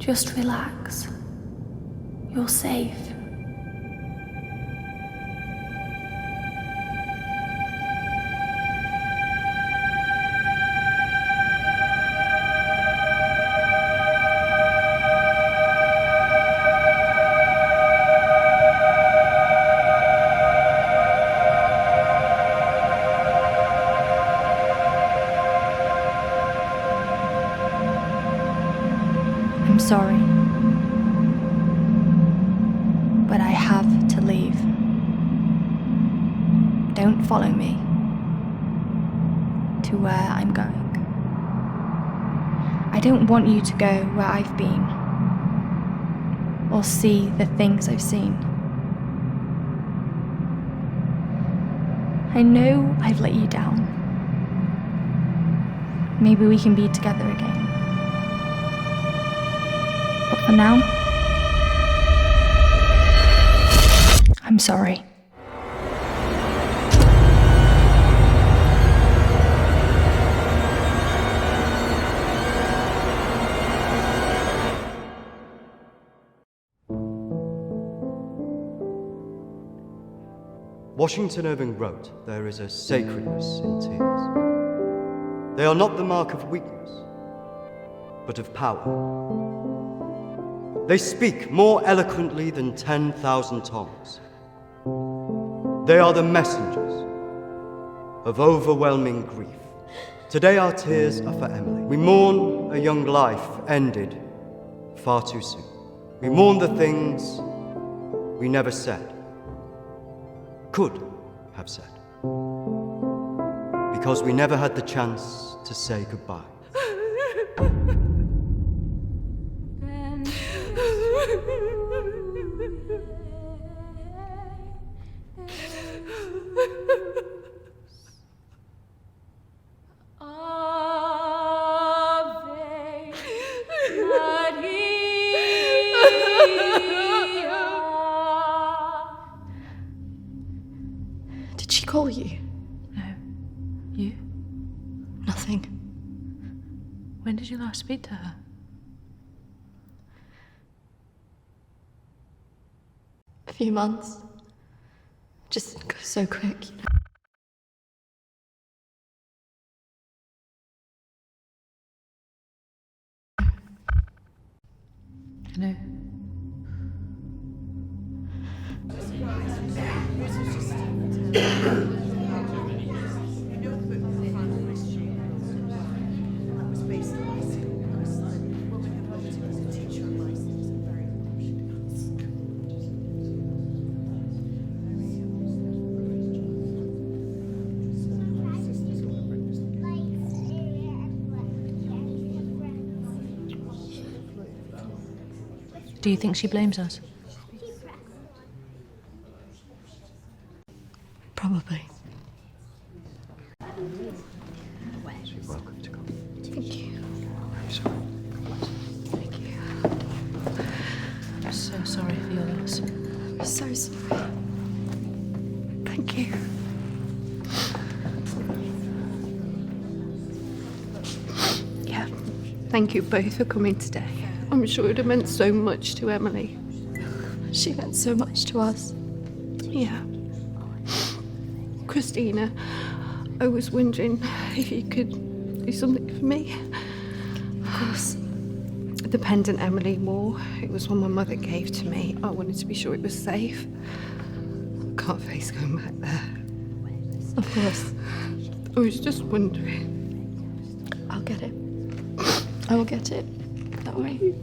Just relax. You're safe. I'm sorry, but I have to leave. Don't follow me to where I'm going. I don't want you to go where I've been or see the things I've seen. I know I've let you down. Maybe we can be together again. But for now, I'm sorry. Washington Irving wrote, "There is a sacredness in tears. They are not the mark of weakness, but of power. They speak more eloquently than 10,000 tongues. They are the messengers of overwhelming grief. Today our tears are for Emily. We mourn a young life ended far too soon. We mourn the things we never said, could have said, because we never had the chance to say goodbye. Did she call you? No. You? Nothing. When did you last speak to her? A few months. Just goes so quick, you know. I know. Do you think she blames us? Probably. You're welcome to come. Thank you. I'm sorry. Thank you. I'm so sorry for your loss. I'm so sorry. Thank you. Yeah. Thank you both for coming today. I'm sure it would have meant so much to Emily. She meant so much to us. Yeah. Christina, I was wondering if you could do something for me. Of course. The pendant Emily wore, it was one my mother gave to me. I wanted to be sure it was safe. I can't face going back there. Of course. I was just wondering. I'll get it. I will get it. Don't worry.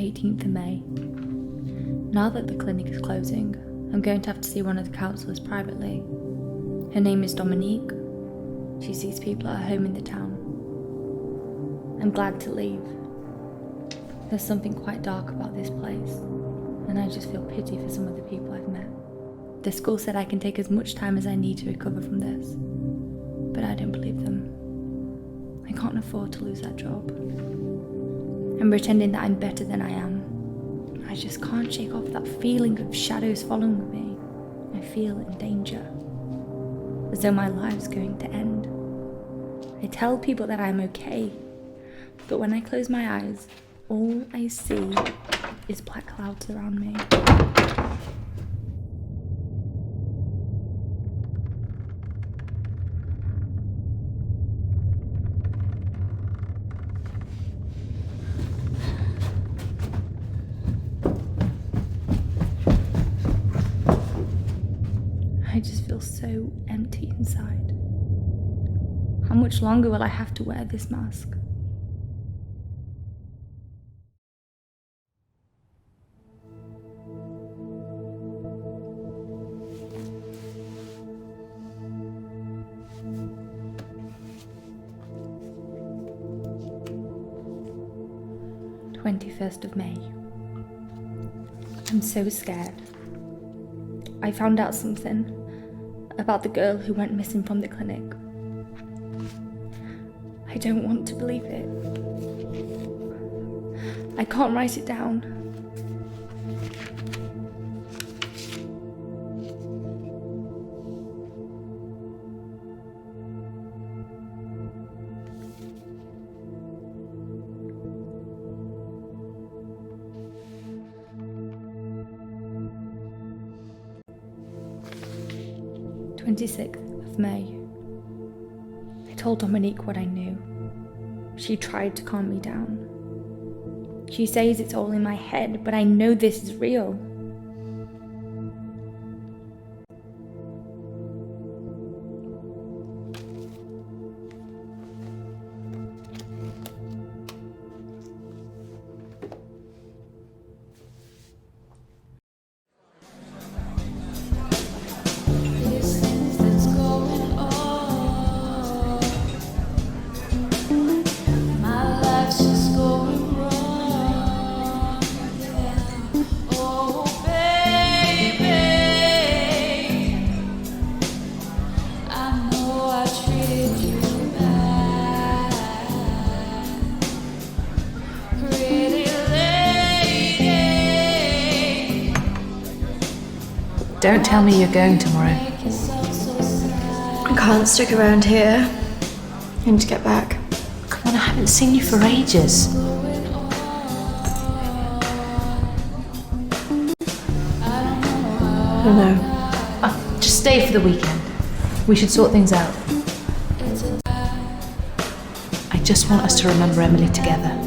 18th of May. Now that the clinic is closing, I'm going to have to see one of the counsellors privately. Her name is Dominique. She sees people at her home in the town. I'm glad to leave. There's something quite dark about this place, and I just feel pity for some of the people I've met. The school said I can take as much time as I need to recover from this, but I don't believe them. I can't afford to lose that job. I'm pretending that I'm better than I am. I just can't shake off that feeling of shadows following me. I feel in danger, as though my life's going to end. I tell people that I'm okay, but when I close my eyes, all I see is black clouds around me. I just feel so empty inside. How much longer will I have to wear this mask? May. I'm so scared. I found out something about the girl who went missing from the clinic. I don't want to believe it. I can't write it down. May. I told Dominique what I knew. She tried to calm me down. She says it's all in my head, but I know this is real. Don't tell me you're going tomorrow. I can't stick around here. I need to get back. Come on, I haven't seen you for ages. I don't know. Just stay for the weekend. We should sort things out. I just want us to remember Emily together.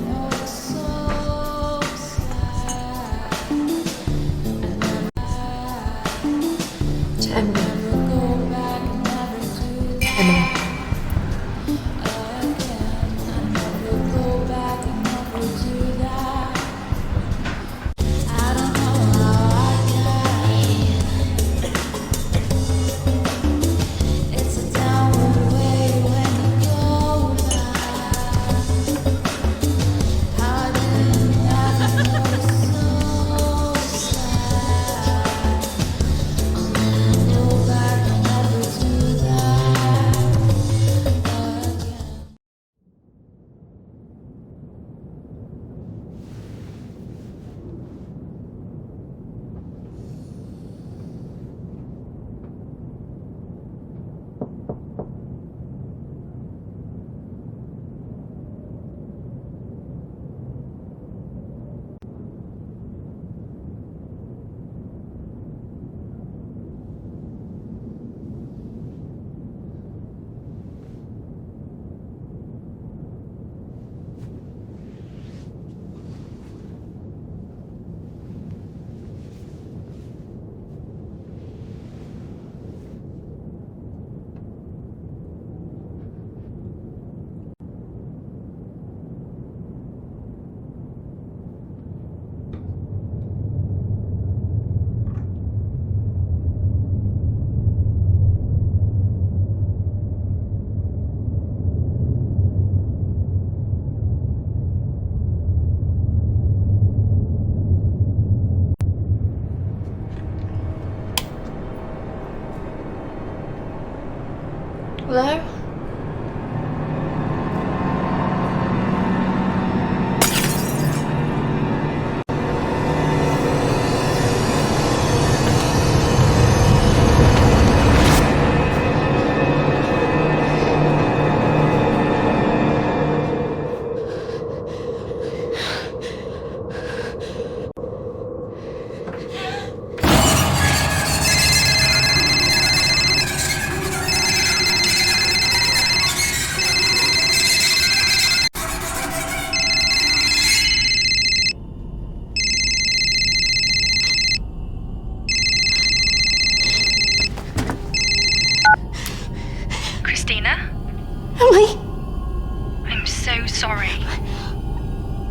sorry.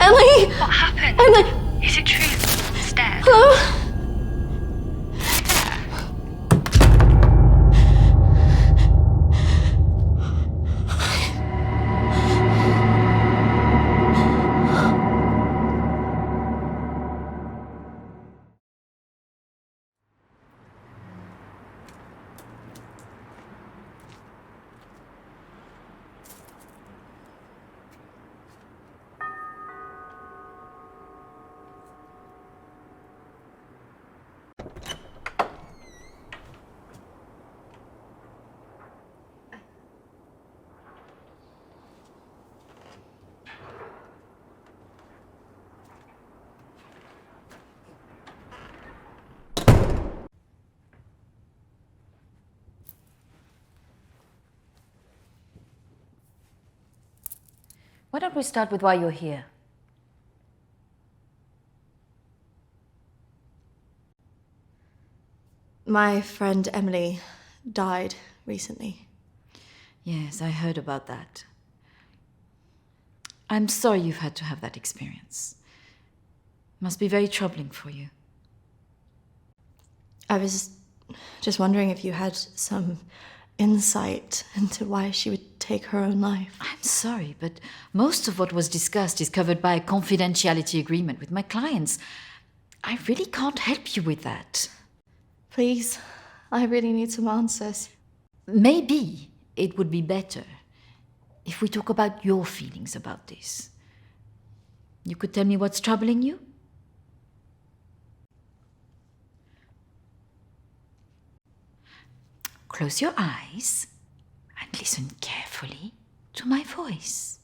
Emily! What happened? Emily! Is it true? It's dead. Hello? Why don't we start with why you're here? My friend Emily died recently. Yes, I heard about that. I'm sorry you've had to have that experience. Must be very troubling for you. I was just wondering if you had some insight into why she would take her own life. I'm sorry, but most of what was discussed is covered by a confidentiality agreement with my clients. I really can't help you with that. Please, I really need some answers. Maybe it would be better if we talk about your feelings about this. You could tell me what's troubling you? Close your eyes and listen carefully to my voice.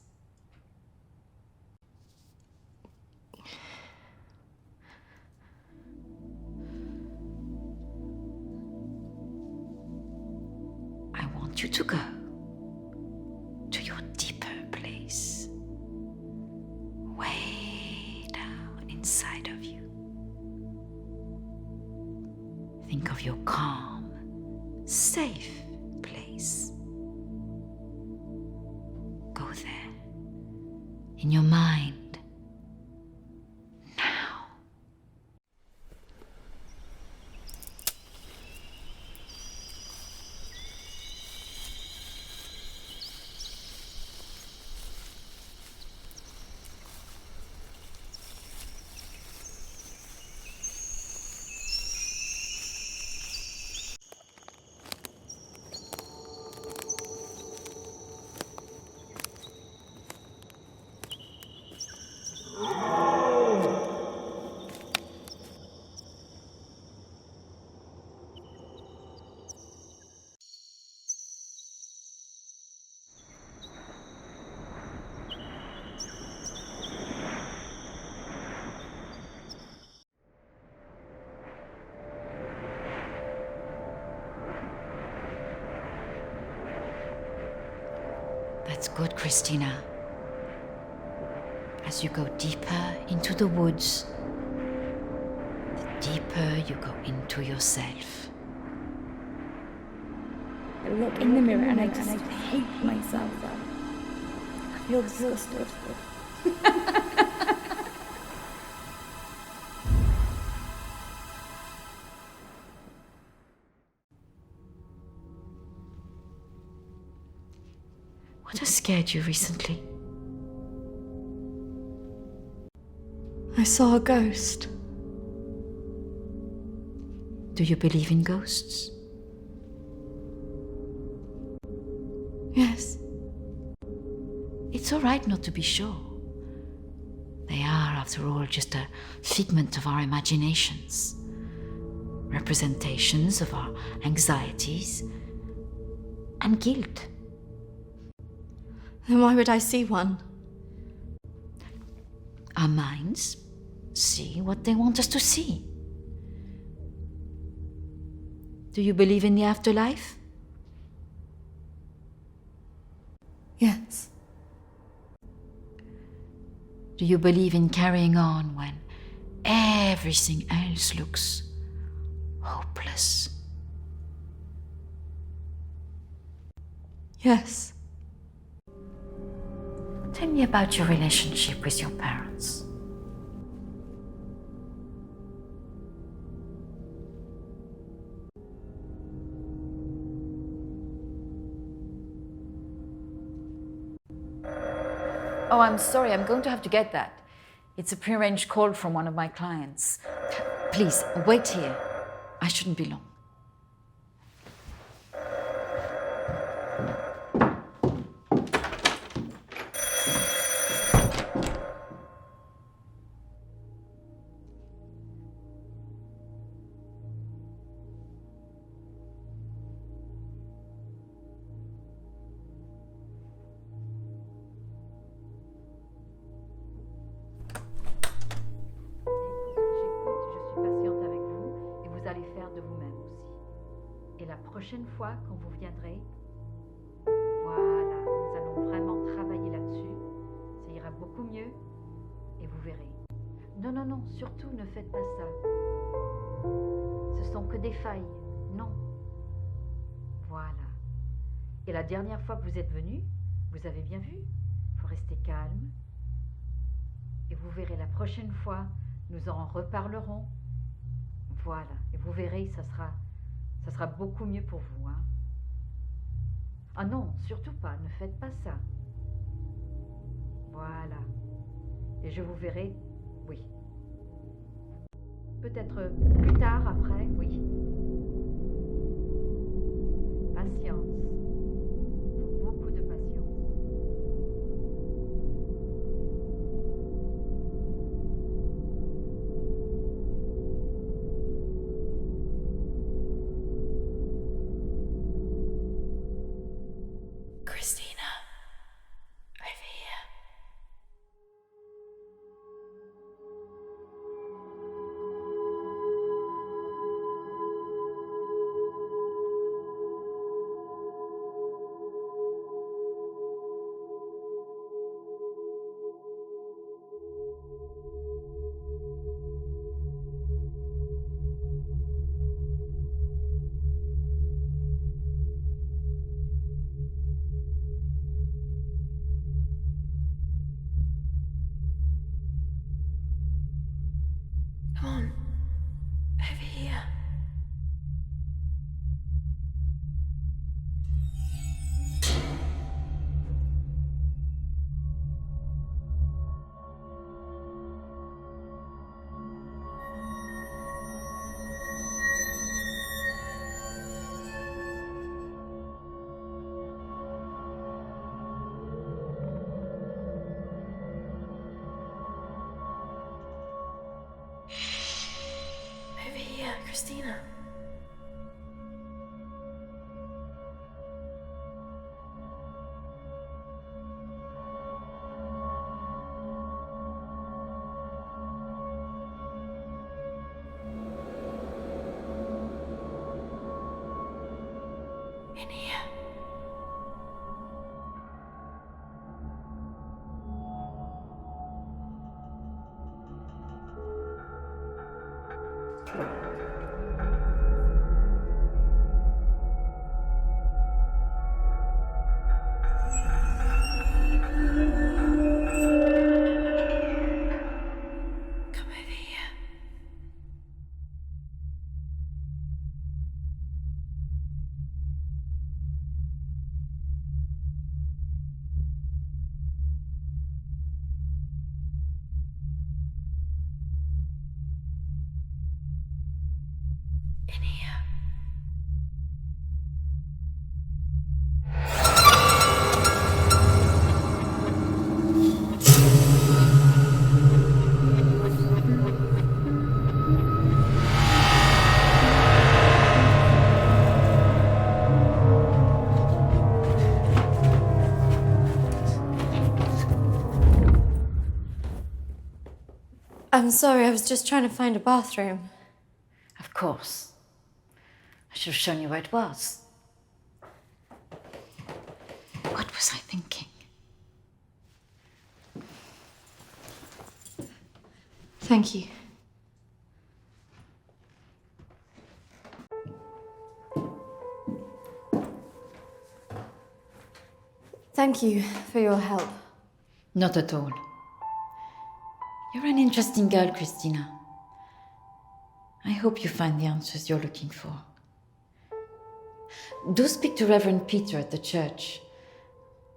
I want you to go to your deeper place, way down inside of you. Think of your calm, safe place. Go there, in your mind, now. That's good, Christina. As you go deeper into the woods, the deeper you go into yourself. I look in the mirror and I just hate myself. I feel disgusted. What has scared you recently? I saw a ghost. Do you believe in ghosts? Yes. It's all right not to be sure. They are, after all, just a figment of our imaginations. Representations of our anxieties and guilt. Then why would I see one? Our minds see what they want us to see. Do you believe in the afterlife? Yes. Do you believe in carrying on when everything else looks hopeless? Yes. Tell me about your relationship with your parents. Oh, I'm sorry, I'm going to have to get that. It's a prearranged call from one of my clients. Please, wait here. I shouldn't be long. La prochaine fois, quand vous viendrez, voilà, nous allons vraiment travailler là-dessus. Ça ira beaucoup mieux et vous verrez. Non, non, non, surtout ne faites pas ça. Ce sont que des failles. Non. Voilà. Et la dernière fois que vous êtes venu, vous avez bien vu. Il faut rester calme. Et vous verrez, la prochaine fois, nous en reparlerons. Voilà. Et vous verrez, ça sera beaucoup mieux pour vous, hein. Ah non, surtout pas, ne faites pas ça. Voilà. Et je vous verrai, oui. Peut-être plus tard, après, oui. Patience. Beaucoup de patience. Christina, over here. Come on, over here. Over here, Christina. In here. Come over here. In here. I'm sorry, I was just trying to find a bathroom. Of course. I should have shown you where it was. What was I thinking? Thank you. Thank you for your help. Not at all. You're an interesting girl, Christina. I hope you find the answers you're looking for. Do speak to Reverend Peter at the church.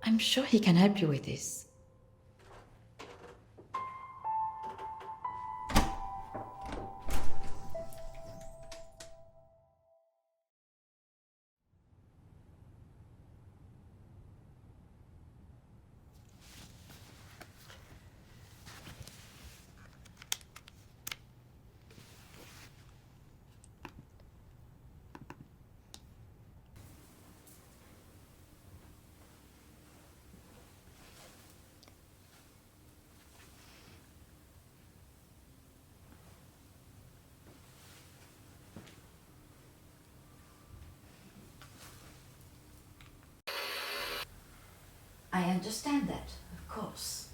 I'm sure he can help you with this. I understand that, of course.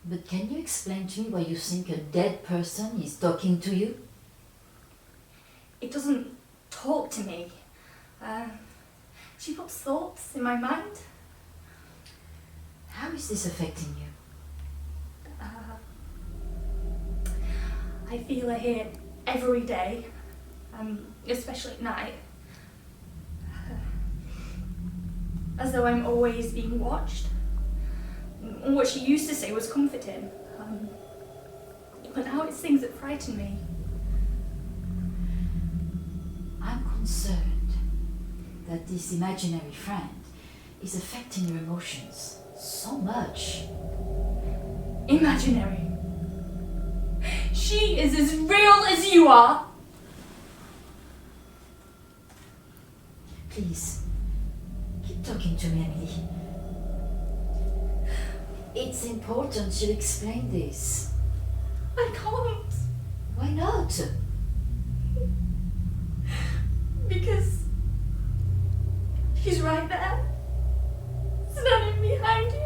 But can you explain to me why you think a dead person is talking to you? It doesn't talk to me. She puts thoughts in my mind. How is this affecting you? I feel her here every day, especially at night. As though I'm always being watched. What she used to say was comforting. But now it's things that frighten me. I'm concerned that this imaginary friend is affecting your emotions so much. Imaginary. She is as real as you are. Please, keep talking to me, Emily. It's important you explain this. I can't. Why not? Because she's right there, standing behind you.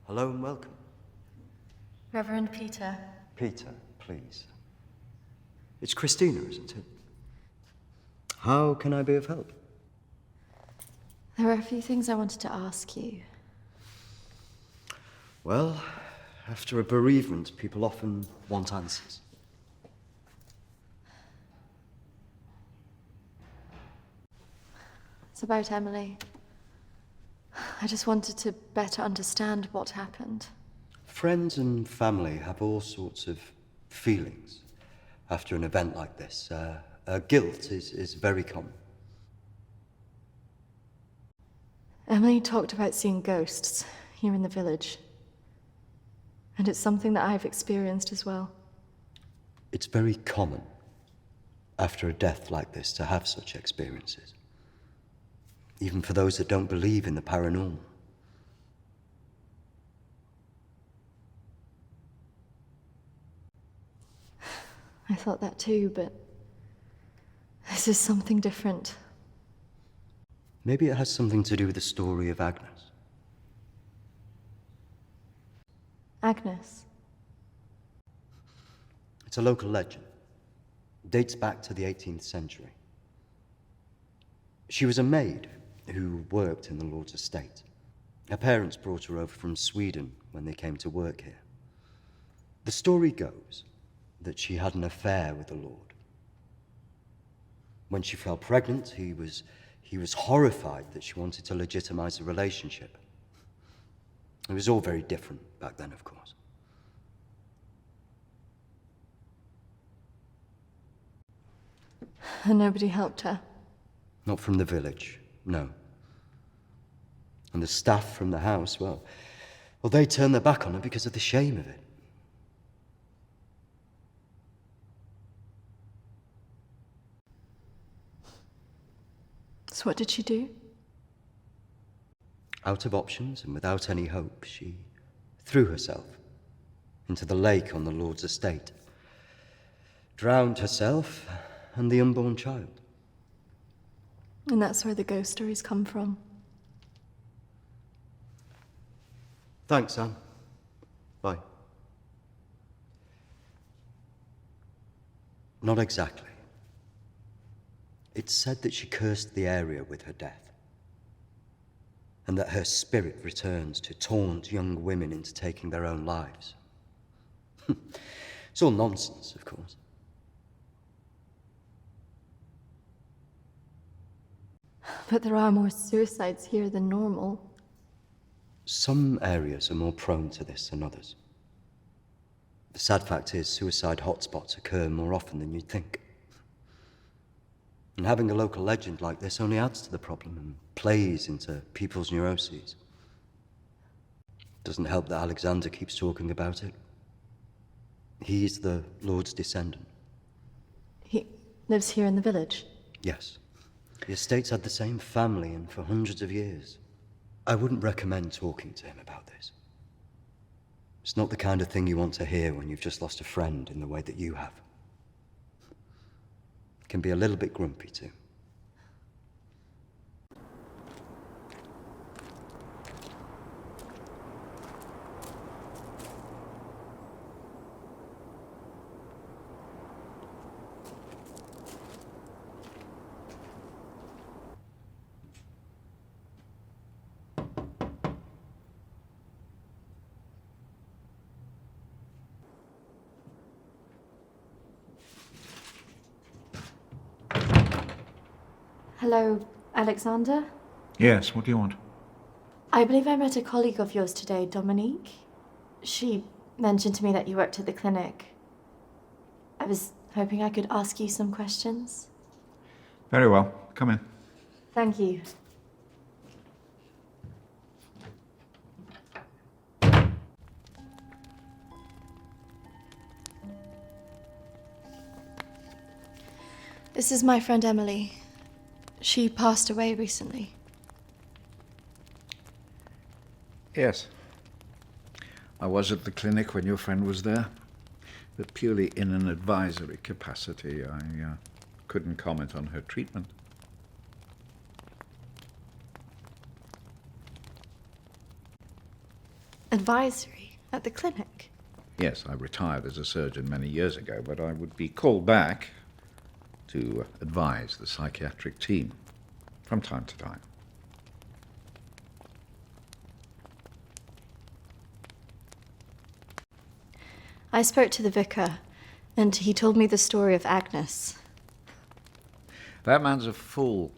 Hello and welcome. Reverend Peter. Peter, please. It's Christina, isn't it? How can I be of help? There are a few things I wanted to ask you. Well, after a bereavement, people often want answers. It's about Emily. I just wanted to better understand what happened. Friends and family have all sorts of feelings after an event like this. Guilt is very common. Emily talked about seeing ghosts here in the village. And it's something that I've experienced as well. It's very common after a death like this to have such experiences. Even for those that don't believe in the paranormal. I thought that too, but this is something different. Maybe it has something to do with the story of Agnes. Agnes. It's a local legend. It dates back to the 18th century. She was a maid who worked in the Lord's estate. Her parents brought her over from Sweden when they came to work here. The story goes that she had an affair with the Lord. When she fell pregnant, he was horrified that she wanted to legitimize the relationship. It was all very different back then, of course. And nobody helped her. Not from the village, no. And the staff from the house, well, they turned their back on her because of the shame of it. So what did she do? Out of options and without any hope, she threw herself into the lake on the Lord's estate, drowned herself and the unborn child. And that's where the ghost stories come from. Thanks, Anne. Bye. Not exactly. It's said that she cursed the area with her death, and that her spirit returns to taunt young women into taking their own lives. It's all nonsense, of course. But there are more suicides here than normal. Some areas are more prone to this than others. The sad fact is, suicide hotspots occur more often than you'd think. And having a local legend like this only adds to the problem and plays into people's neuroses. Doesn't help that Alexander keeps talking about it. He's the Lord's descendant. He lives here in the village? Yes. The estate's had the same family and for hundreds of years. I wouldn't recommend talking to him about this. It's not the kind of thing you want to hear when you've just lost a friend in the way that you have. It can be a little bit grumpy too. Hello, Alexander? Yes, what do you want? I believe I met a colleague of yours today, Dominique. She mentioned to me that you worked at the clinic. I was hoping I could ask you some questions. Very well. Come in. Thank you. This is my friend Emily. She passed away recently. Yes. I was at the clinic when your friend was there, but purely in an advisory capacity. I couldn't comment on her treatment. Advisory? At the clinic? Yes, I retired as a surgeon many years ago, but I would be called back to advise the psychiatric team from time to time. I spoke to the vicar, and he told me the story of Agnes. That man's a fool.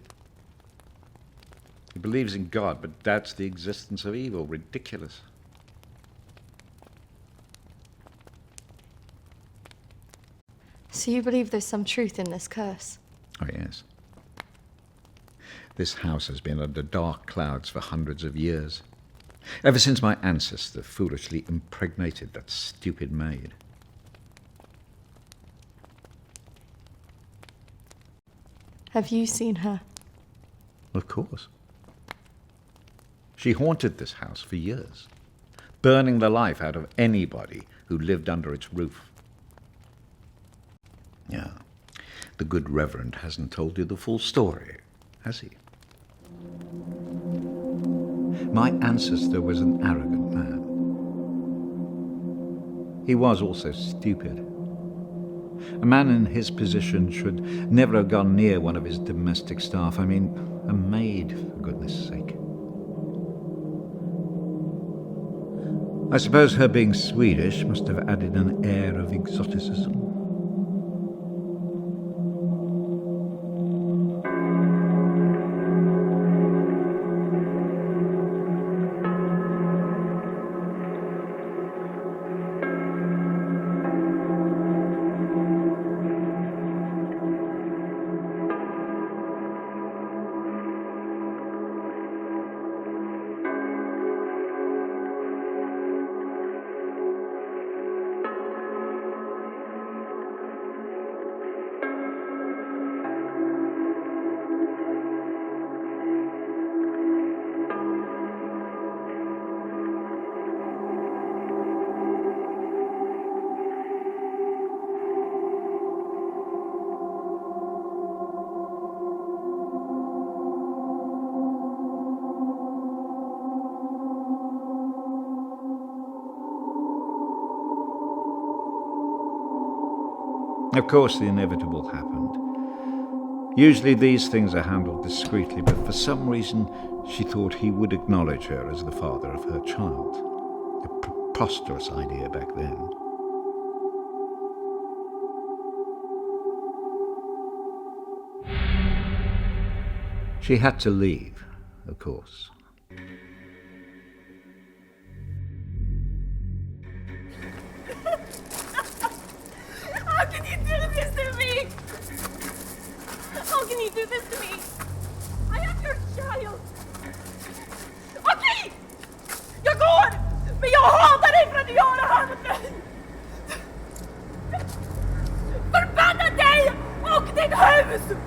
He believes in God, but doubts the existence of evil. Ridiculous. So you believe there's some truth in this curse? Oh, yes. This house has been under dark clouds for hundreds of years. Ever since my ancestor foolishly impregnated that stupid maid. Have you seen her? Of course. She haunted this house for years, burning the life out of anybody who lived under its roof. Yeah, the good reverend hasn't told you the full story, has he? My ancestor was an arrogant man. He was also stupid. A man in his position should never have gone near one of his domestic staff. I mean, a maid, for goodness sake. I suppose her being Swedish must have added an air of exoticism. Of course, the inevitable happened. Usually these things are handled discreetly, but for some reason she thought he would acknowledge her as the father of her child. A preposterous idea back then. She had to leave, of course. How can you do this to me? How can you do this to me? I am your child. Okej! Jag går! Men jag hatar dig för att du gör det här mot mig! Förbanna dig och ditt hus!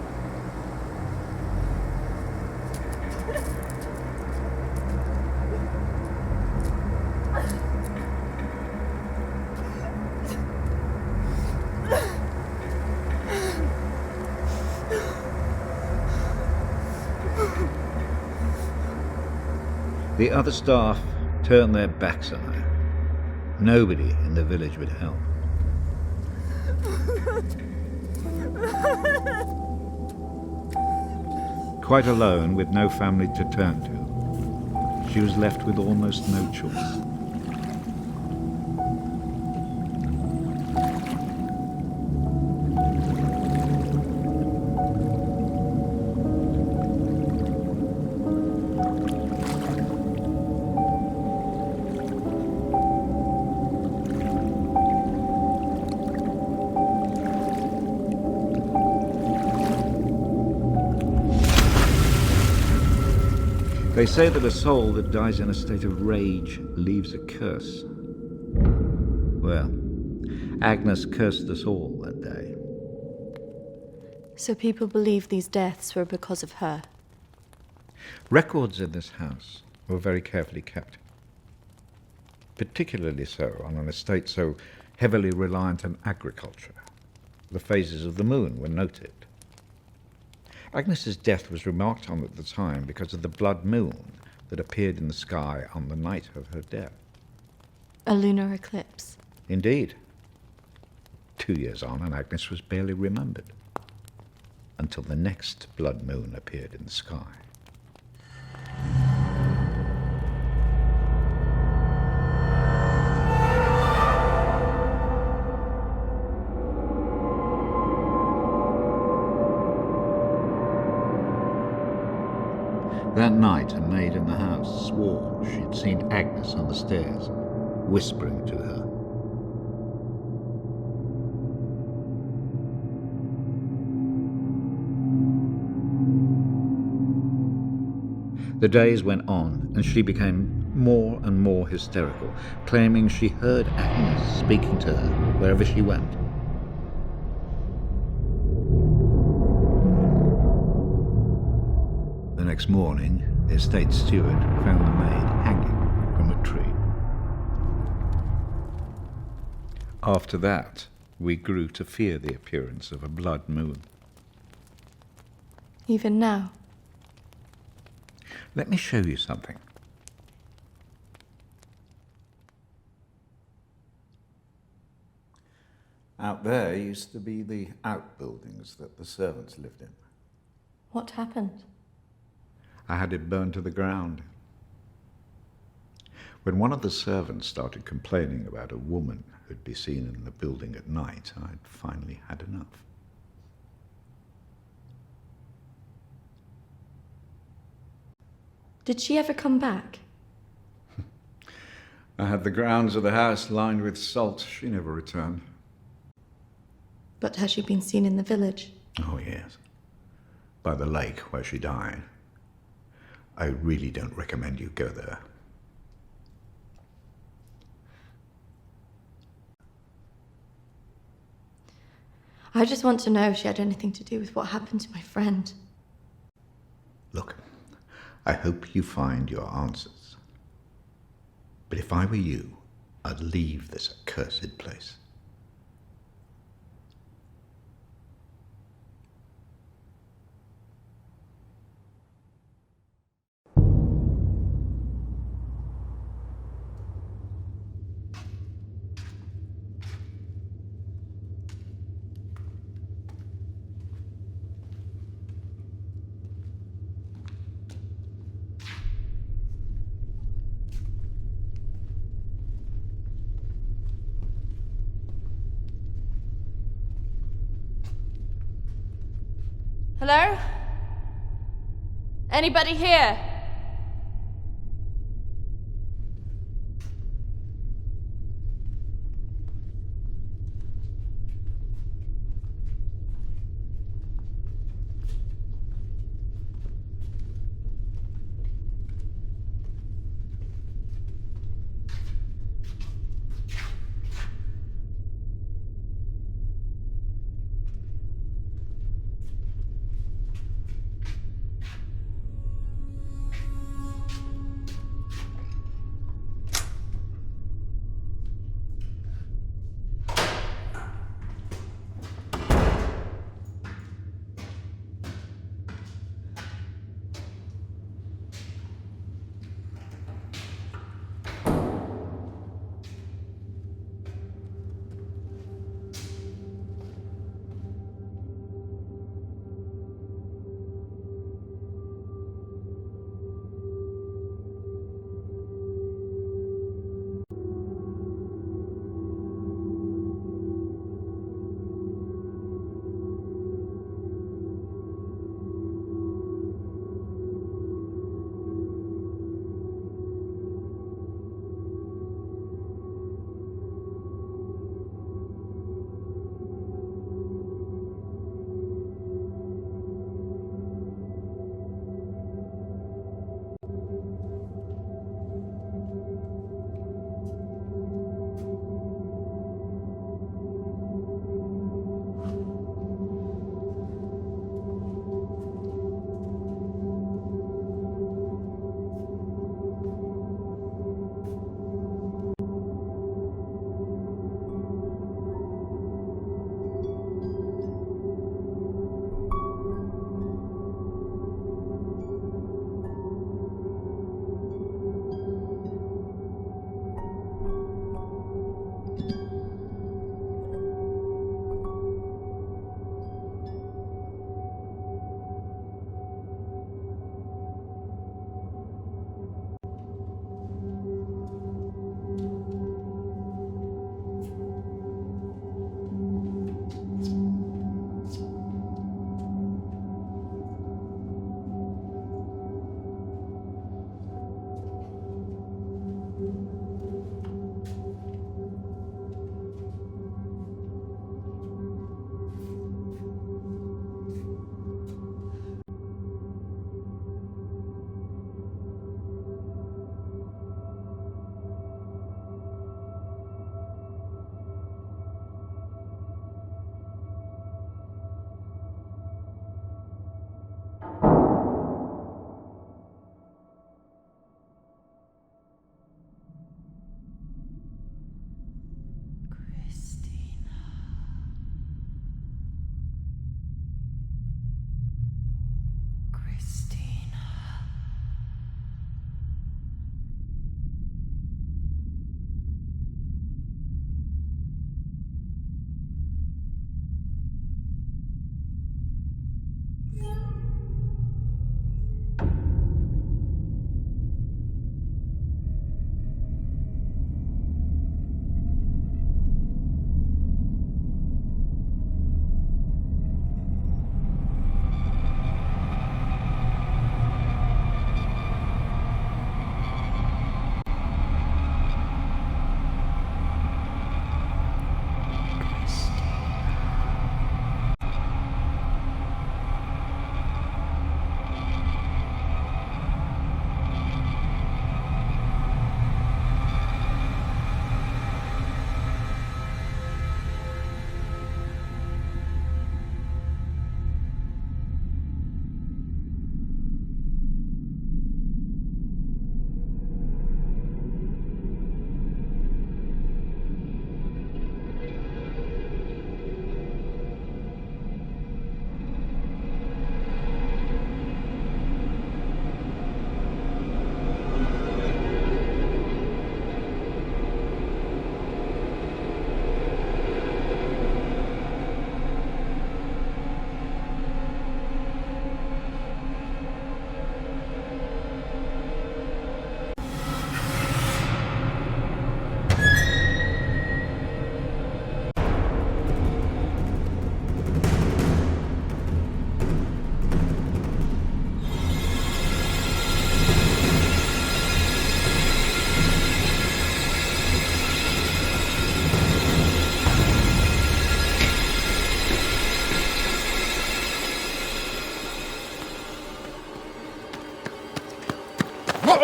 The other staff turned their backs on her. Nobody in the village would help. Quite alone, with no family to turn to, she was left with almost no choice. They say that a soul that dies in a state of rage leaves a curse. Well, Agnes cursed us all that day. So people believe these deaths were because of her. Records in this house were very carefully kept. Particularly so on an estate so heavily reliant on agriculture. The phases of the moon were noted. Agnes's death was remarked on at the time because of the blood moon that appeared in the sky on the night of her death. A lunar eclipse. Indeed. 2 years on, and Agnes was barely remembered, until the next blood moon appeared in the sky. That night, a maid in the house swore she'd seen Agnes on the stairs, whispering to her. The days went on, and she became more and more hysterical, claiming she heard Agnes speaking to her wherever she went. The next morning, the estate steward found the maid hanging from a tree. After that, we grew to fear the appearance of a blood moon. Even now. Let me show you something. Out there used to be the outbuildings that the servants lived in. What happened? I had it burned to the ground. When one of the servants started complaining about a woman who'd be seen in the building at night, I'd finally had enough. Did she ever come back? I had the grounds of the house lined with salt. She never returned. But has she been seen in the village? Oh, yes. By the lake where she died. I really don't recommend you go there. I just want to know if she had anything to do with what happened to my friend. Look, I hope you find your answers. But if I were you, I'd leave this accursed place. Hello? Anybody here?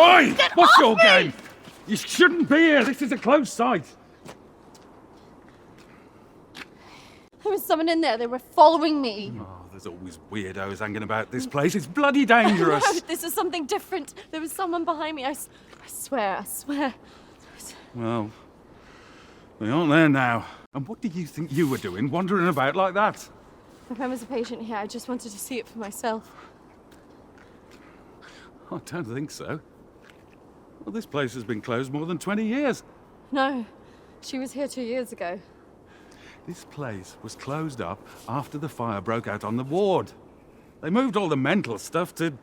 Oi! Get What's off your me! game? You shouldn't be here. This is a closed site. There was someone in there. They were following me. Oh, there's always weirdos hanging about this place. It's bloody dangerous. No, this is something different. There was someone behind me. I swear. Well, they aren't there now. And what did you think you were doing, wandering about like that? My friend was a patient here. I just wanted to see it for myself. I don't think so. Well, this place has been closed more than 20 years. No, she was here 2 years ago. This place was closed up after the fire broke out on the ward. They moved all the mental stuff to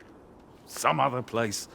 some other place.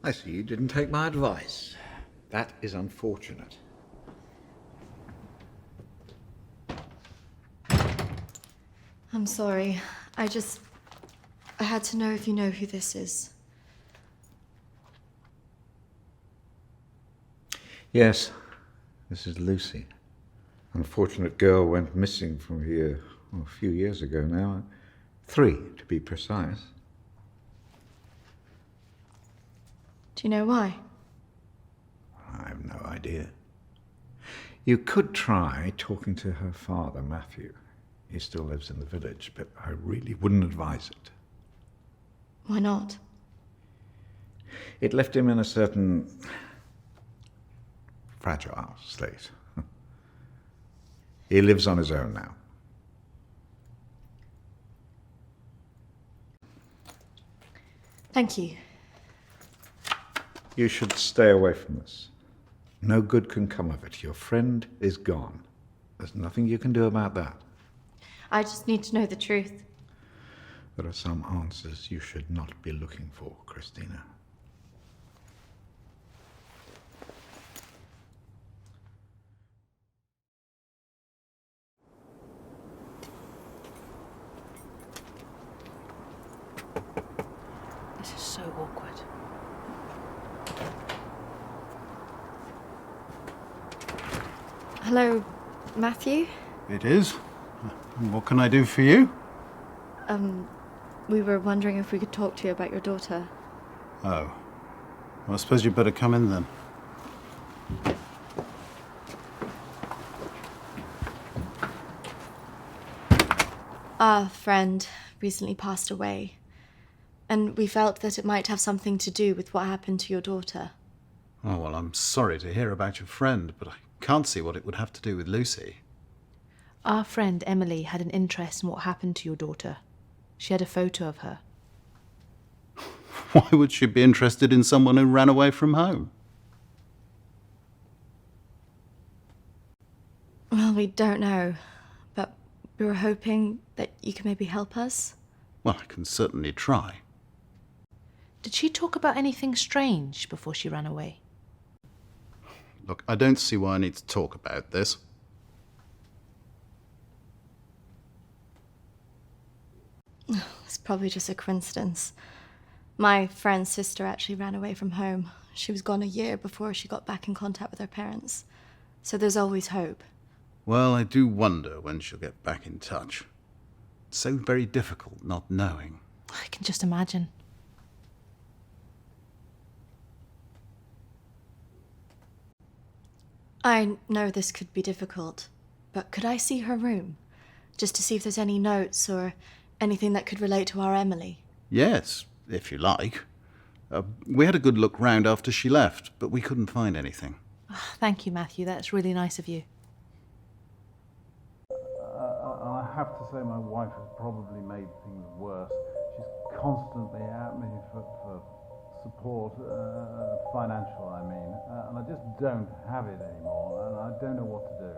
I see you didn't take my advice. That is unfortunate. I'm sorry. I had to know if you know who this is. Yes, this is Lucy. Unfortunate girl went missing from here a few years ago now. 3, to be precise. Do you know why? I have no idea. You could try talking to her father, Matthew. He still lives in the village, but I really wouldn't advise it. Why not? It left him in a certain fragile state. He lives on his own now. Thank you. You should stay away from this. No good can come of it. Your friend is gone. There's nothing you can do about that. I just need to know the truth. There are some answers you should not be looking for, Christina. This is so awkward. Hello, Matthew? It is. What can I do for you? We were wondering if we could talk to you about your daughter. Oh. Well, I suppose you'd better come in then. Our friend recently passed away, and we felt that it might have something to do with what happened to your daughter. Oh, well, I'm sorry to hear about your friend, but I can't see what it would have to do with Lucy. Our friend Emily had an interest in what happened to your daughter. She had a photo of her. Why would she be interested in someone who ran away from home? Well, we don't know, but we were hoping that you could maybe help us. Well, I can certainly try. Did she talk about anything strange before she ran away? Look, I don't see why I need to talk about this. It's probably just a coincidence. My friend's sister actually ran away from home. She was gone a year before she got back in contact with her parents. So there's always hope. Well, I do wonder when she'll get back in touch. It's so very difficult not knowing. I can just imagine. I know this could be difficult, but could I see her room? just to see if there's any notes or anything that could relate to our Emily. Yes, if you like. We had a good look round after she left, but we couldn't find anything. Oh, thank you, Matthew. That's really nice of you. I have to say my wife has probably made things worse. She's constantly at me for support, financial, I mean, and I just don't have it anymore, and I don't know what to do.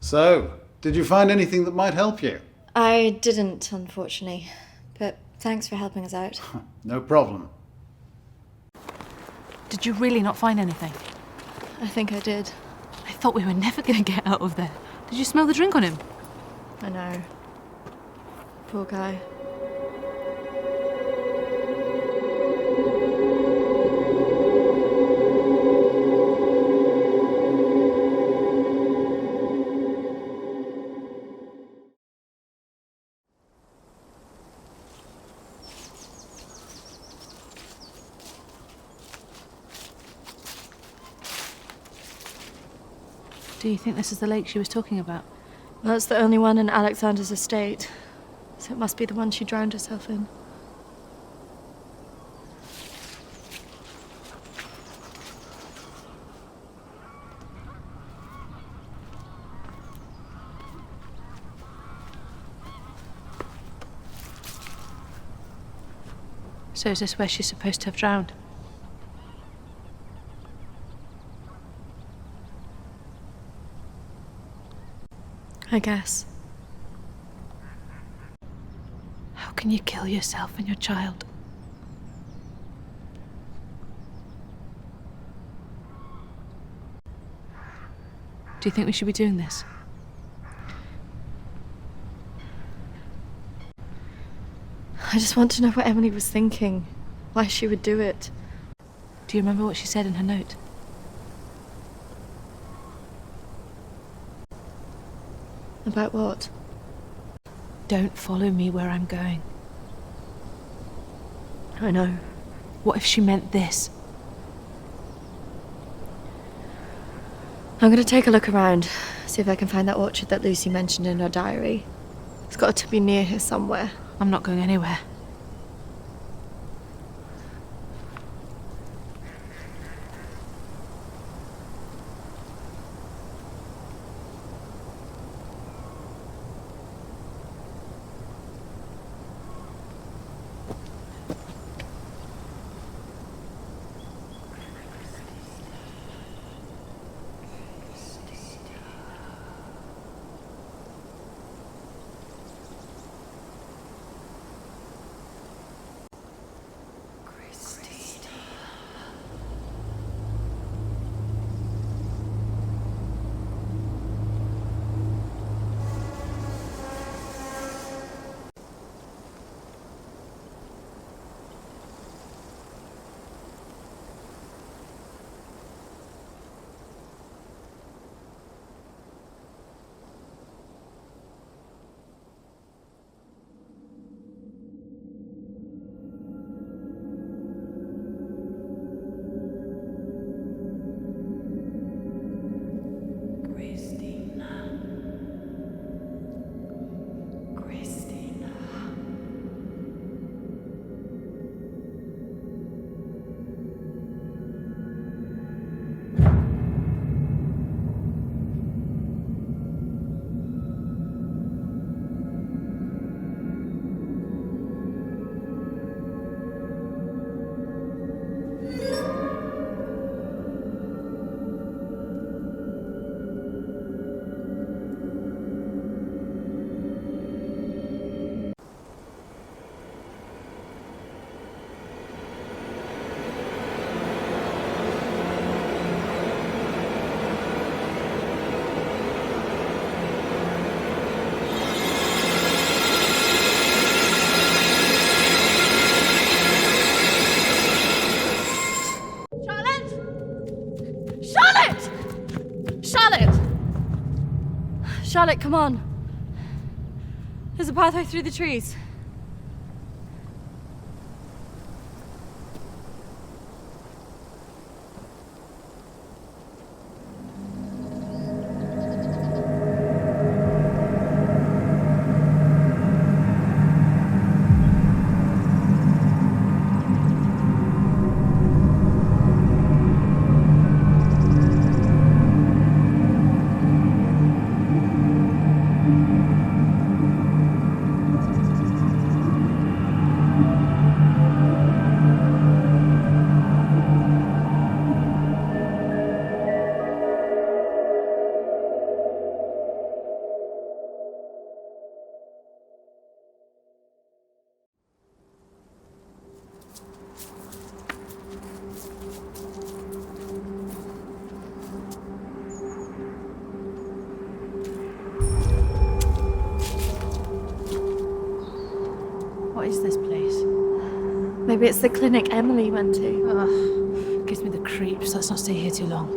So, did you find anything that might help you? I didn't, unfortunately, but thanks for helping us out. No problem. Did you really not find anything? I think I did. I thought we were never going to get out of there. Did you smell the drink on him? I know. Poor guy. Do you think this is the lake she was talking about? Well, it's the only one in Alexander's estate, so it must be the one she drowned herself in. So is this where she's supposed to have drowned? I guess. How can you kill yourself and your child? Do you think we should be doing this? I just want to know what Emily was thinking, why she would do it. Do you remember what she said in her note? About what? Don't follow me where I'm going. I know. What if she meant this? I'm gonna take a look around, see if I can find that orchard that Lucy mentioned in her diary. It's got to be near here somewhere. I'm not going anywhere. Charlotte, come on. There's a pathway through the trees. What is this place? Maybe it's the clinic Emily went to. Ugh, gives me the creeps. Let's not stay here too long.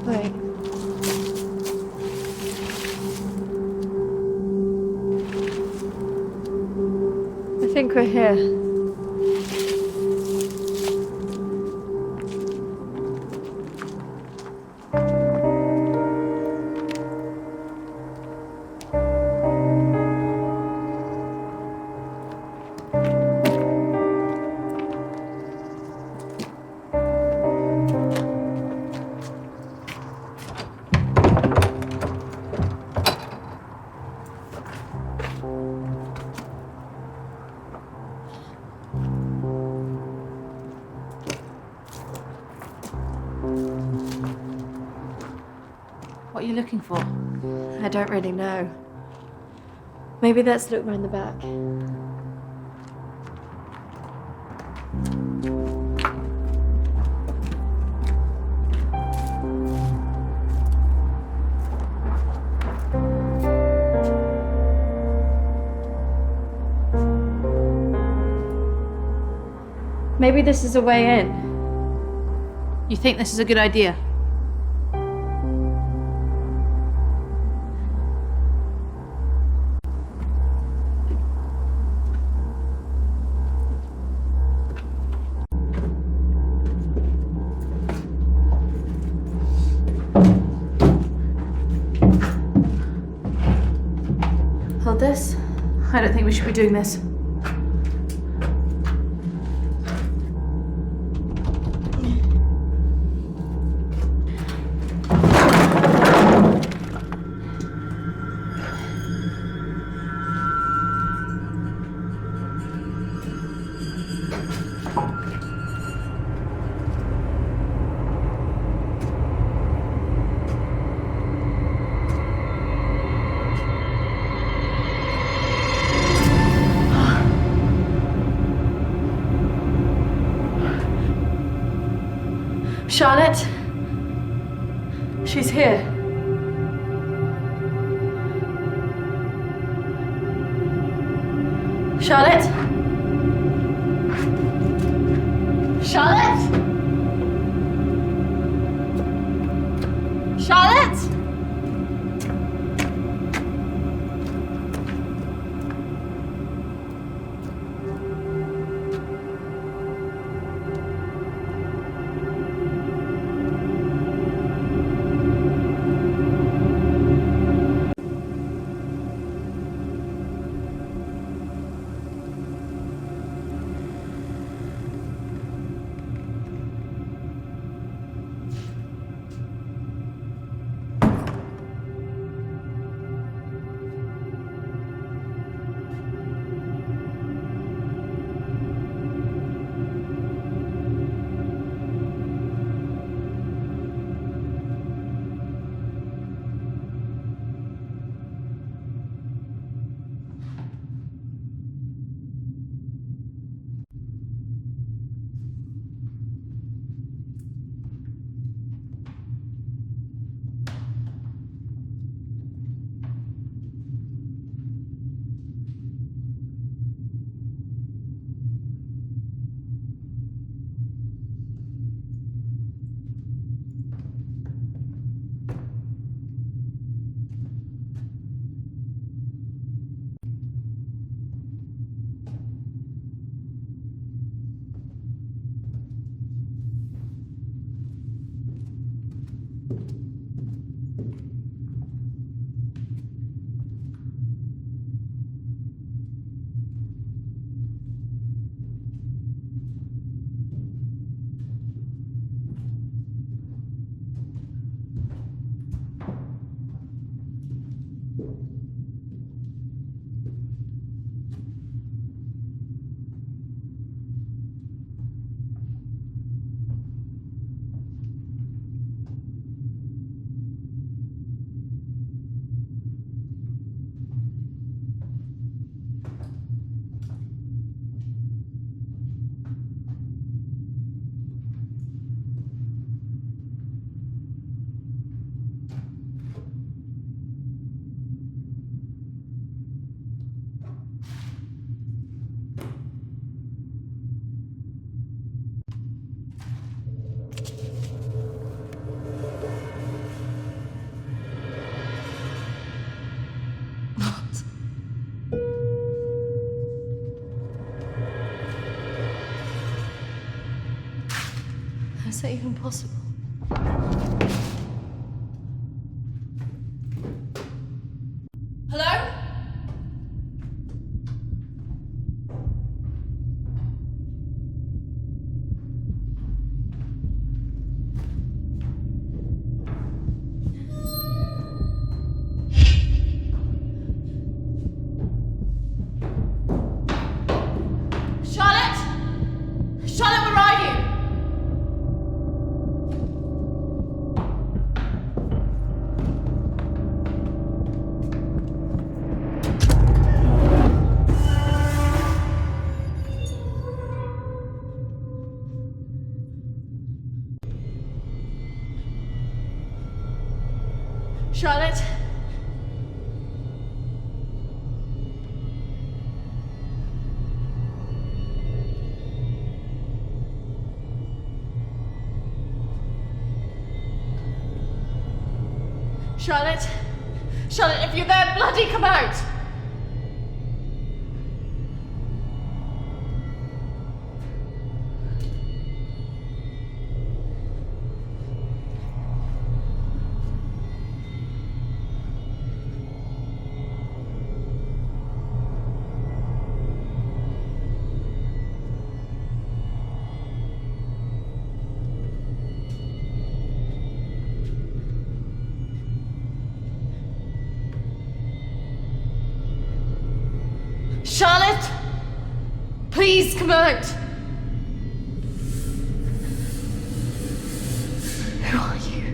Wait. I think we're here. What are you looking for? I don't really know. Maybe let's look round the back. Maybe this is a way in. You think this is a good idea? Hold this. I don't think we should be doing this. Charlotte? She's here. Charlotte? Charlotte? Charlotte? Is that even possible? Hello? Charlotte? Charlotte, where are you? Charlotte? Charlotte? Charlotte, if you're there, bloody come out! Charlotte! Please come out! Who are you?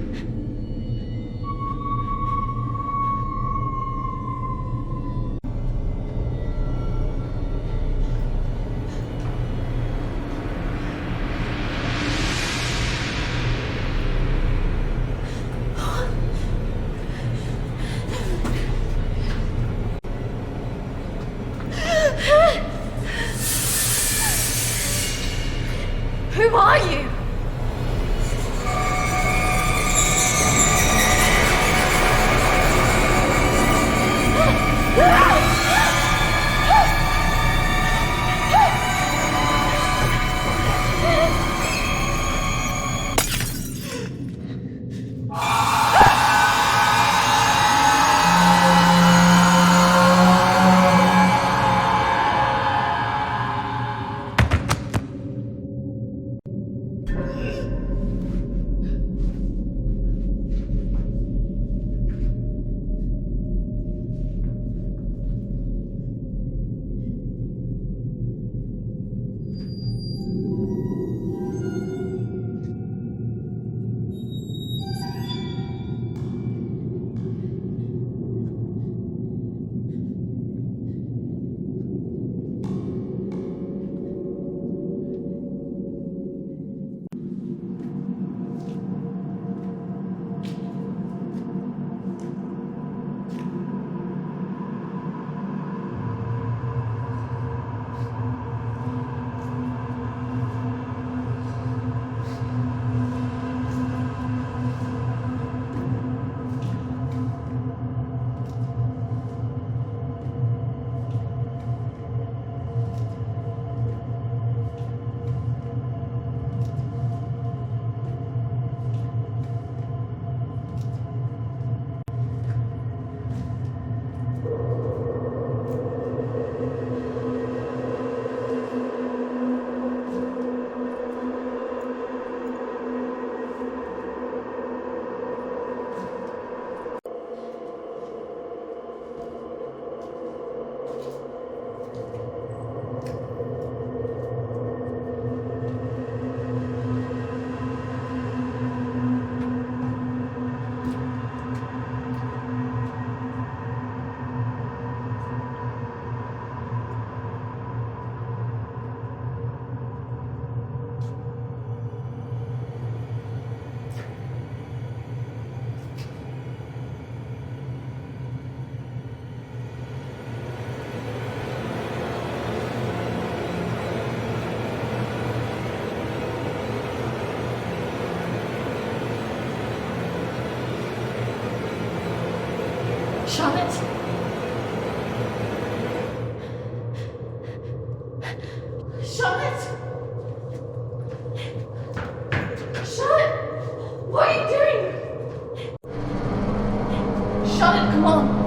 Charlotte? Charlotte? Charlotte? What are you doing? Charlotte, come on.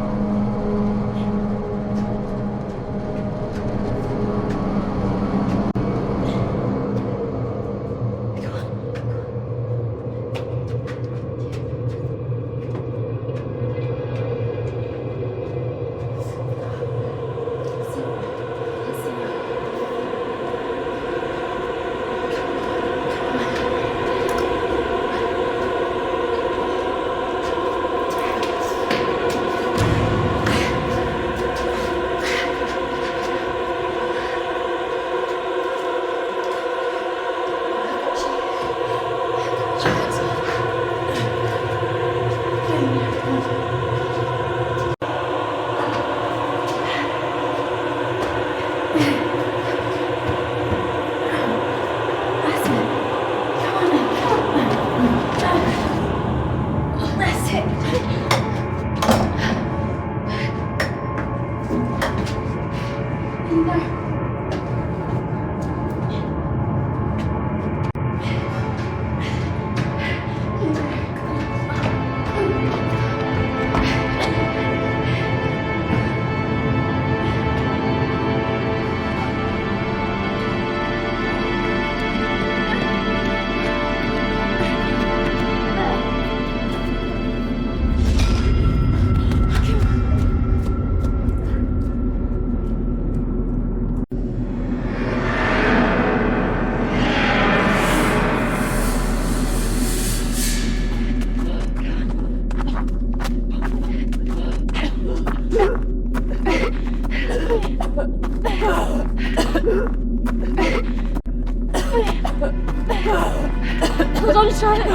Hold on, Charlotte.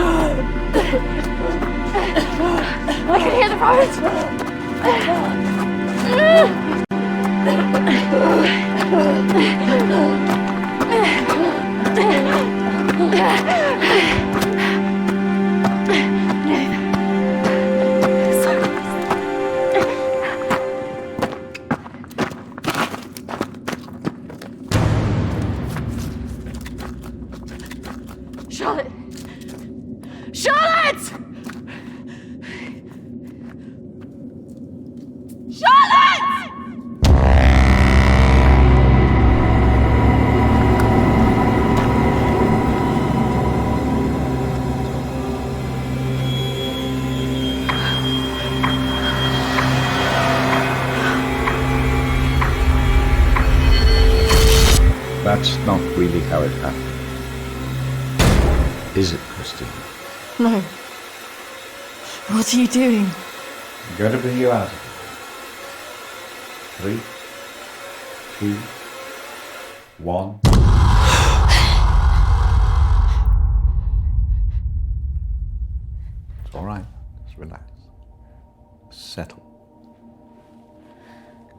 I can hear the roads. Charlotte! Charlotte! Charlotte! That's not really how it happened. Is it, Christina? No. What are you doing? I'm going to bring you out of here. 3, 2, 1. It's all right. Just relax. Settle.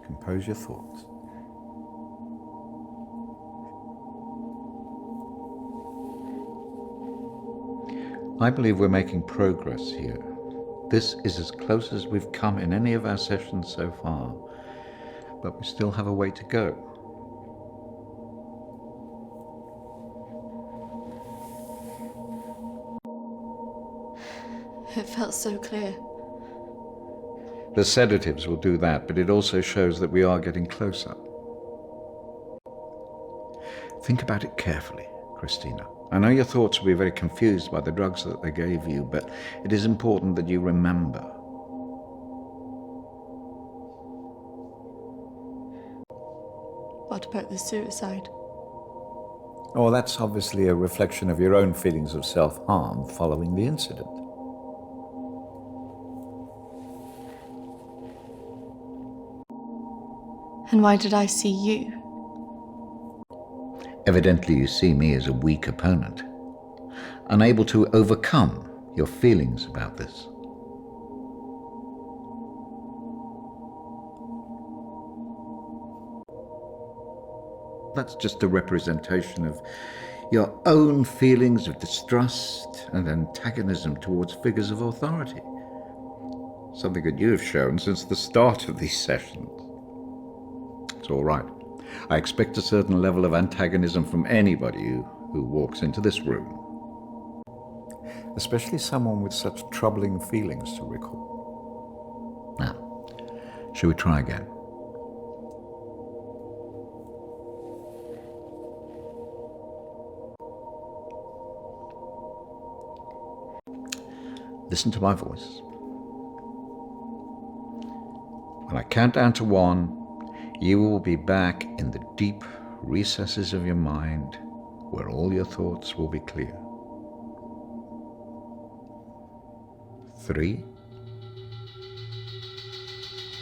Compose your thoughts. I believe we're making progress here. This is as close as we've come in any of our sessions so far, but we still have a way to go. It felt so clear. The sedatives will do that, but it also shows that we are getting closer. Think about it carefully, Christina. I know your thoughts will be very confused by the drugs that they gave you, but it is important that you remember. What about the suicide? Oh, that's obviously a reflection of your own feelings of self-harm following the incident. And why did I see you? Evidently you see me as a weak opponent, unable to overcome your feelings about this. That's just a representation of your own feelings of distrust and antagonism towards figures of authority. something that you've shown since the start of these sessions. It's all right. I expect a certain level of antagonism from anybody who walks into this room. Especially someone with such troubling feelings to recall. Now, shall we try again? Listen to my voice. When I count down to 1, you will be back in the deep recesses of your mind where all your thoughts will be clear. 3,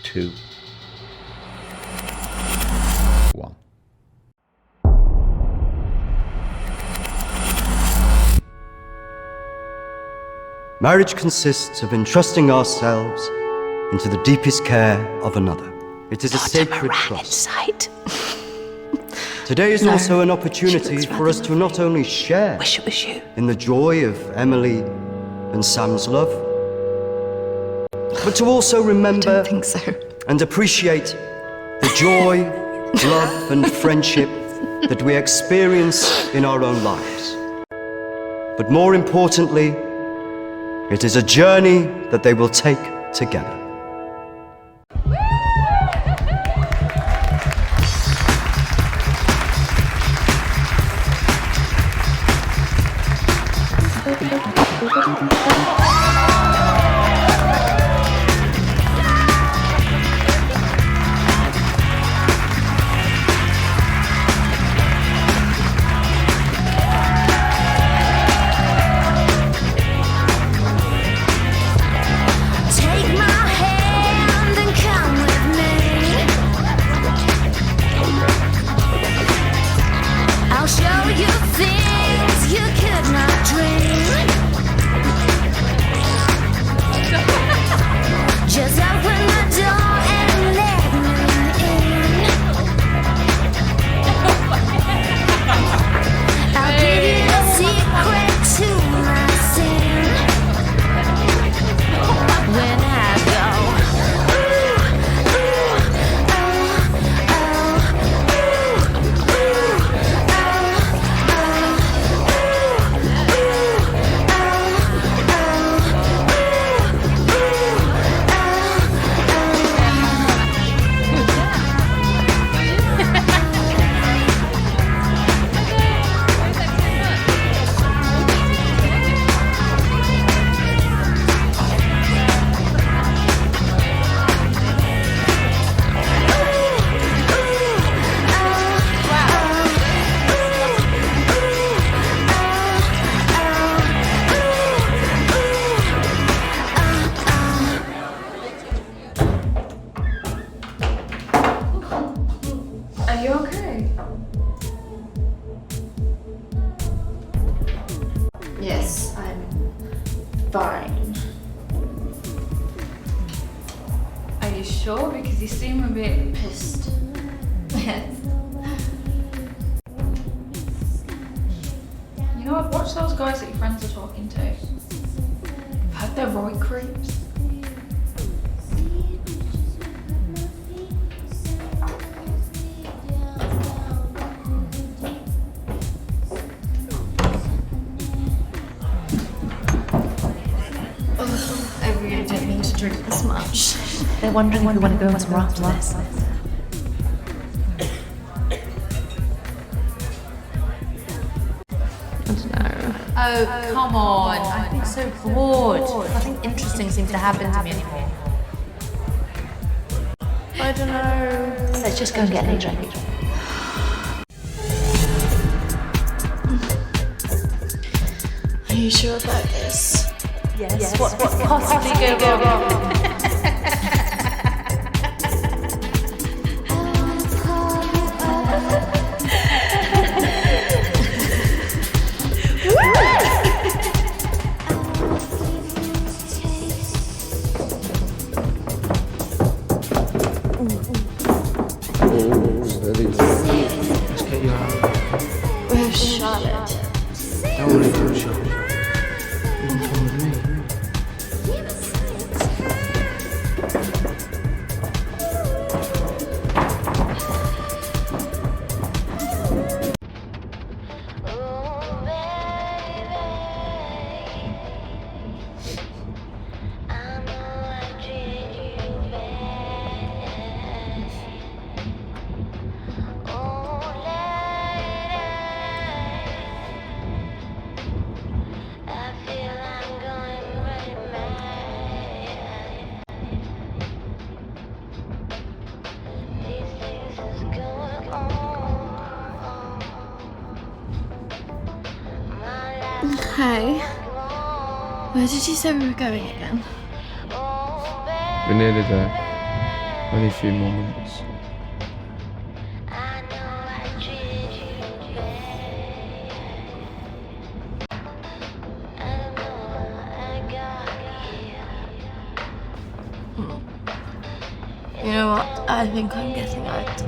2, 1. Marriage consists of entrusting ourselves into the deepest care of another. It is a sacred trust. Today is also an opportunity for us to not only share in the joy of Emily and Sam's love, but to also remember and appreciate the joy, love and friendship that we experience in our own lives. But more importantly, it is a journey that they will take together. Yes, I'm fine. Are you sure? Because you seem a bit pissed. Yes. You know, I've watched those guys that your friends are talking to. I've heard they're right creeps. I really didn't mean to drink this much. They're wondering if you want to go somewhere after this. Oh, come on. I've been so bored. Nothing interesting seems to happen to me anymore. I don't know. Let's just go and get a drink. Are you sure about this? Yes. What could possibly go wrong? Let's get you out. Where's Charlotte? Don't worry about Charlotte. You can come with me. Hey. Where did you say we were going again? We're nearly there. Only a few more minutes. You know what? I think I'm getting out.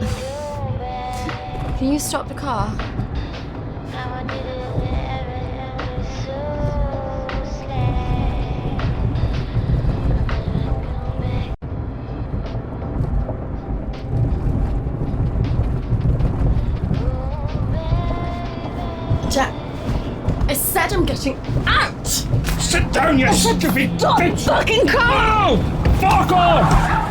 Can you stop the car? Jack, I said I'm getting out! Sit down, you stupid Stop bitch! fucking car! Oh! Fuck off!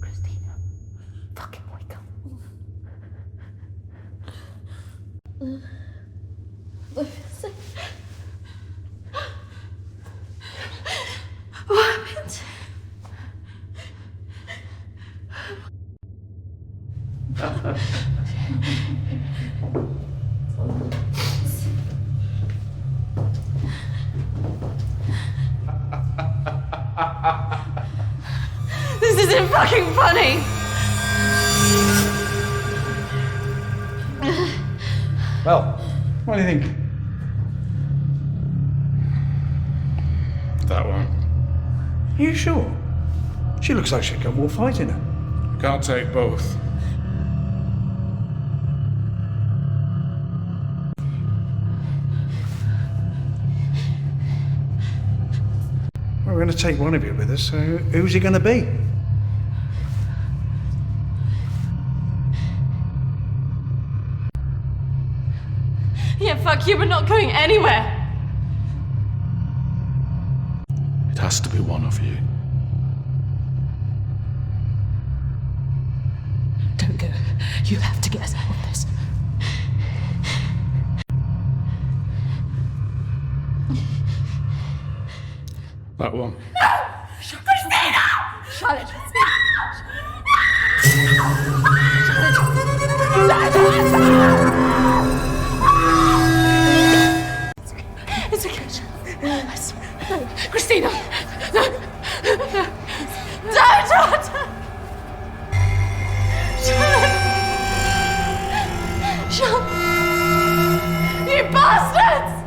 Christina, fucking wake up. What happened? This isn't fucking funny! Well, what do you think? That one. Are you sure? She looks like she's got more fight in her. Can't take both. Well, we're going to take one of you with us, so who's he going to be? Yeah, fuck you, we're not going anywhere! It has to be one of you. Don't go. You have to get us out of this. That one. Christina! Charlotte! It's okay. I swear. Christina! No! No! Don't! bastards!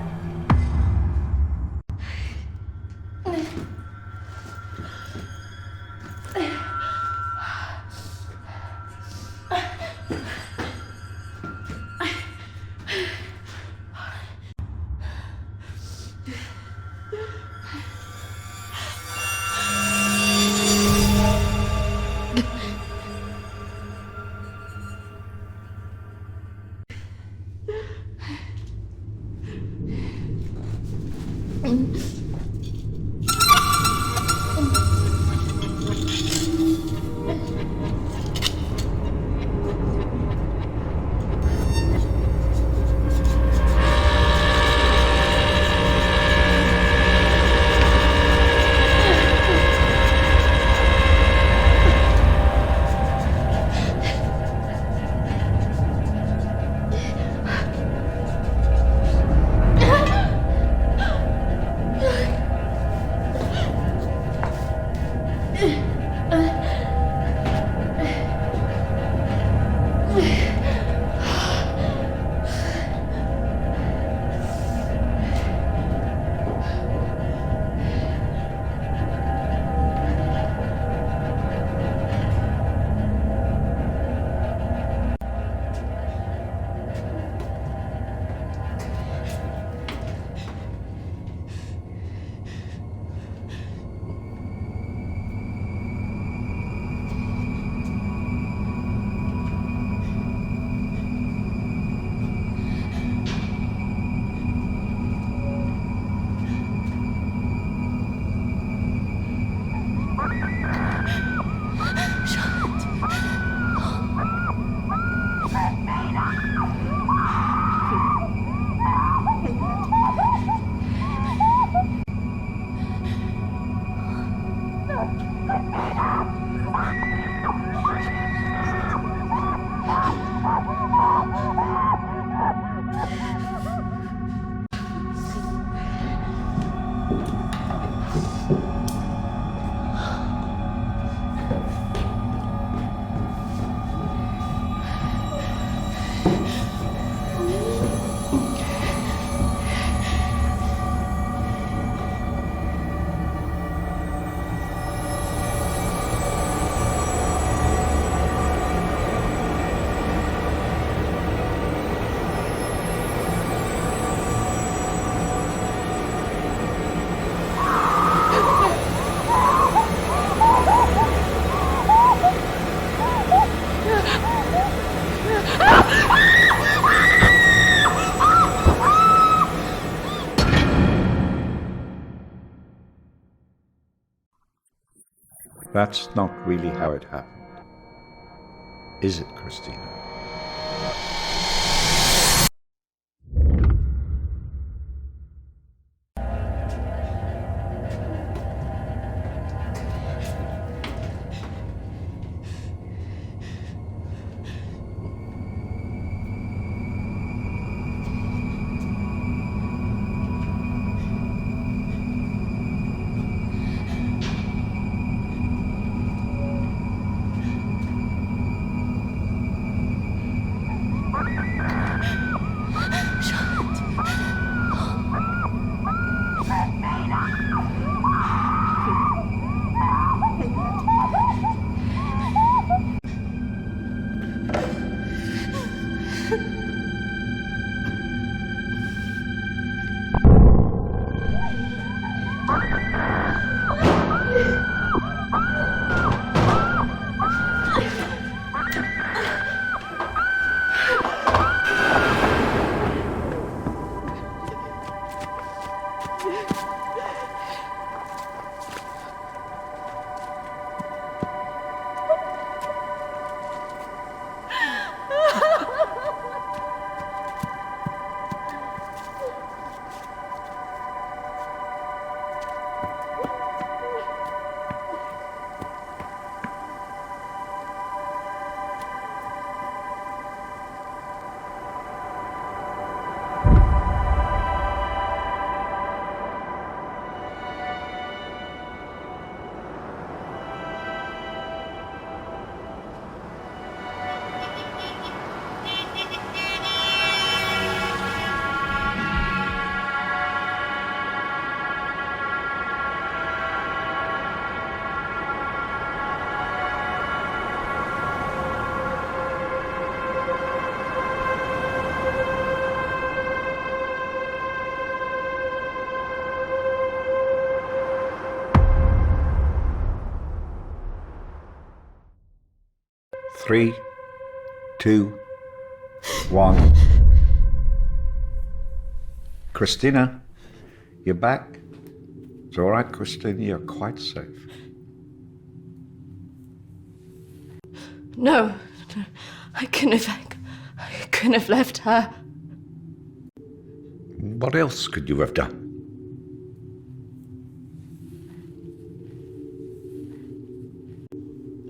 That's not really how it happened. Is it, Christina? 3, 2, 1. Christina, you're back. It's all right, Christina, you're quite safe. No, I couldn't have left her. What else could you have done?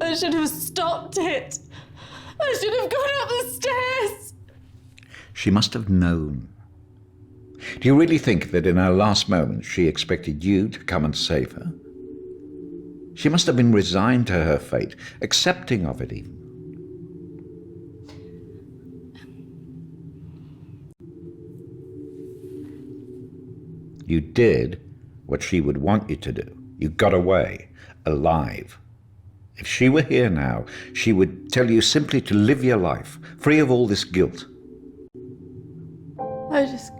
I should have stopped it. I should have gone up the stairs. She must have known. Do you really think that in her last moments she expected you to come and save her? She must have been resigned to her fate, accepting of it even. You did what she would want you to do. You got away, alive. If she were here now, she would tell you simply to live your life, free of all this guilt. I just...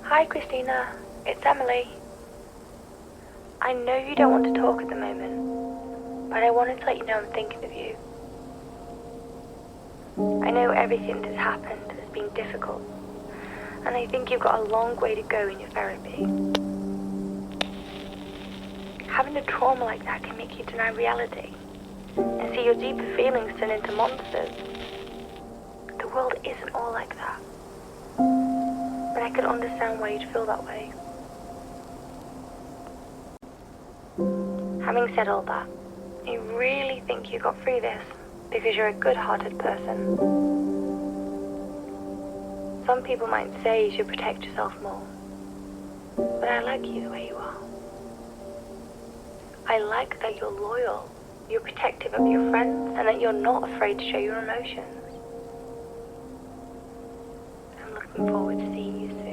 Hi, Christina. It's Emily. I know you don't want to talk at the moment, but I wanted to let you know I'm thinking of you. I know everything that's happened has been difficult, and I think you've got a long way to go in your therapy. Having a trauma like that can make you deny reality and see your deeper feelings turn into monsters. The world isn't all like that. But I could understand why you'd feel that way. Having said all that, I really think you got through this because you're a good-hearted person. Some people might say you should protect yourself more, but I like you the way you are. I like that you're loyal, you're protective of your friends, and that you're not afraid to show your emotions. Looking forward to seeing you soon.